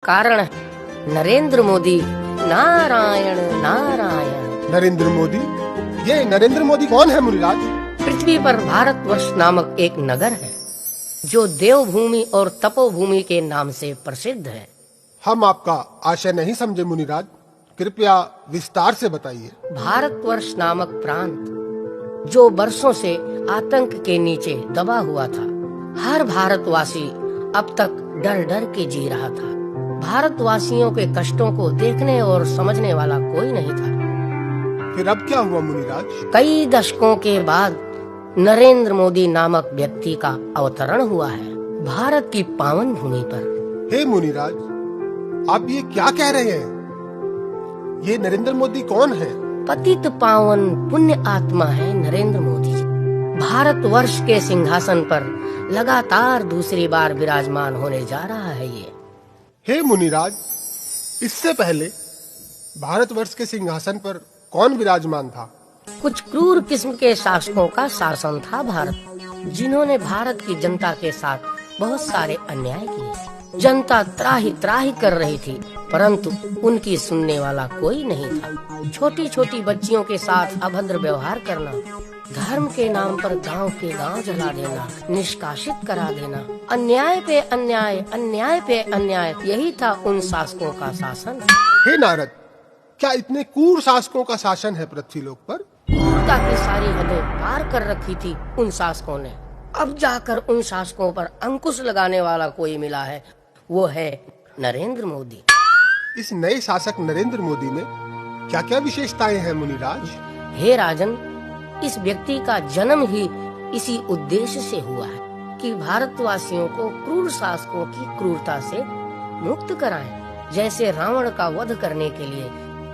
कारण है नरेंद्र मोदी। नारायण नारायण। नरेंद्र मोदी? ये नरेंद्र मोदी कौन है मुनिराज? पृथ्वी पर भारतवर्ष नामक एक नगर है जो देवभूमि और तपोभूमि के नाम से प्रसिद्ध है। हम आपका आशय नहीं समझे मुनिराज, कृपया विस्तार से बताइए। भारतवर्ष नामक प्रांत जो वर्षों से आतंक के नीचे दबा हुआ था, हर भारतवासी अब तक डर डर के जी रहा था। भारतवासियों के कष्टों को देखने और समझने वाला कोई नहीं था। फिर अब क्या हुआ मुनिराज? कई दशकों के बाद नरेंद्र मोदी नामक व्यक्ति का अवतरण हुआ है भारत की पावन भूमि पर। हे मुनिराज, आप ये क्या कह रहे हैं? ये नरेंद्र मोदी कौन है? पतित पावन पुण्य आत्मा है नरेंद्र मोदी जी। भारतवर्ष के सिंहासन पर लगातार दूसरी बार विराजमान होने जा रहा है ये। हे मुनिराज, इससे पहले भारतवर्ष के सिंहासन पर कौन विराजमान था? कुछ क्रूर किस्म के शासकों का शासन था भारत, जिन्होंने भारत की जनता के साथ बहुत सारे अन्याय किए। जनता त्राही त्राही कर रही थी, परंतु उनकी सुनने वाला कोई नहीं था। छोटी छोटी बच्चियों के साथ अभद्र व्यवहार करना, धर्म के नाम पर गांव के गांव जला देना, निष्कासित करा देना, अन्याय पे अन्याय, अन्याय पे अन्याय, यही था उन शासकों का शासन। हे नारद, क्या इतने क्रूर शासकों का शासन है पृथ्वी लोक पर? क्रूरता की सारी हदें पार कर रखी थी उन शासकों ने। अब जाकर उन शासकों पर अंकुश लगाने वाला कोई मिला है, वो है नरेंद्र मोदी। इस नए शासक नरेंद्र मोदी में क्या क्या विशेषताएं हैं मुनिराज? हे राजन, इस व्यक्ति का जन्म ही इसी उद्देश्य से हुआ है कि भारतवासियों को क्रूर शासकों की क्रूरता से मुक्त कराएं। जैसे रावण का वध करने के लिए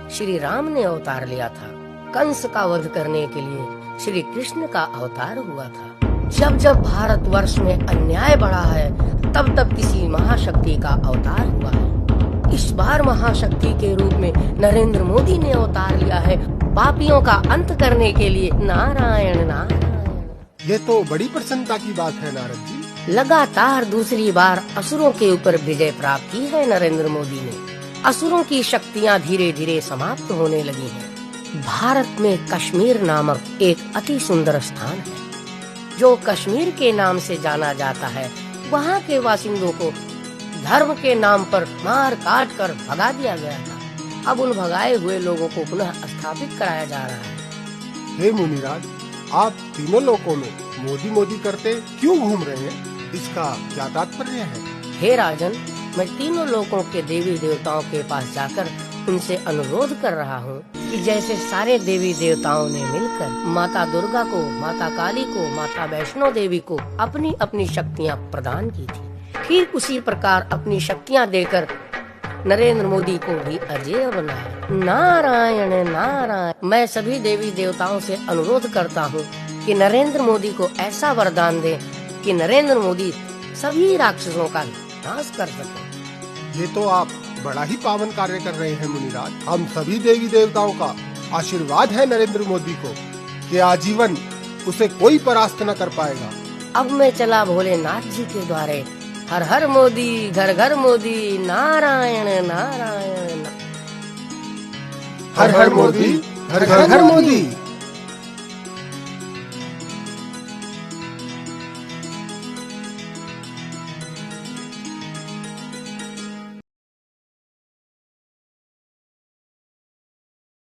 श्री राम ने अवतार लिया था, कंस का वध करने के लिए श्री कृष्ण का अवतार हुआ था। जब जब भारतवर्ष में अन्याय बढ़ा है, तब तब किसी महाशक्ति का अवतार हुआ है। इस बार महाशक्ति के रूप में नरेंद्र मोदी ने अवतार लिया है पापियों का अंत करने के लिए। नारायण नारायण। ये तो बड़ी प्रसन्नता की बात है नारद जी। लगातार दूसरी बार असुरों के ऊपर विजय प्राप्त की है नरेंद्र मोदी ने। असुरों की शक्तियां धीरे धीरे समाप्त होने लगी हैं। भारत में कश्मीर नामक एक अति सुंदर स्थान है जो कश्मीर के नाम से जाना जाता है। वहाँ के बासिंदों को धर्म के नाम पर मार काट कर भगा दिया गया था। अब उन भगाए हुए लोगों को पुनः स्थापित कराया जा रहा है। हे मुनिराज, आप तीनों लोकों में मोदी मोदी करते क्यों घूम रहे हैं? इसका क्या तात्पर्य है? हे राजन, मैं तीनों लोकों के देवी देवताओं के पास जाकर उनसे अनुरोध कर रहा हूँ कि जैसे सारे देवी देवताओं ने मिलकर माता दुर्गा को, माता काली को, माता वैष्णो देवी को अपनी अपनी शक्तियाँ प्रदान की थी, ठीक उसी प्रकार अपनी शक्तियाँ देकर नरेंद्र मोदी को भी अजेय बनाए। नारायण नारायण। मैं सभी देवी देवताओं से अनुरोध करता हूँ कि नरेंद्र मोदी को ऐसा वरदान दे कि नरेंद्र मोदी सभी राक्षसों का नाश कर सके। ये तो आप बड़ा ही पावन कार्य कर रहे हैं मुनिराज। हम सभी देवी देवताओं का आशीर्वाद है नरेंद्र मोदी को कि आजीवन उसे कोई परास्त न कर पाएगा। अब मैं चला भोलेनाथ जी के द्वारे। हर हर मोदी, घर घर मोदी। नारायण नारायण। हर हर मोदी, घर घर मोदी।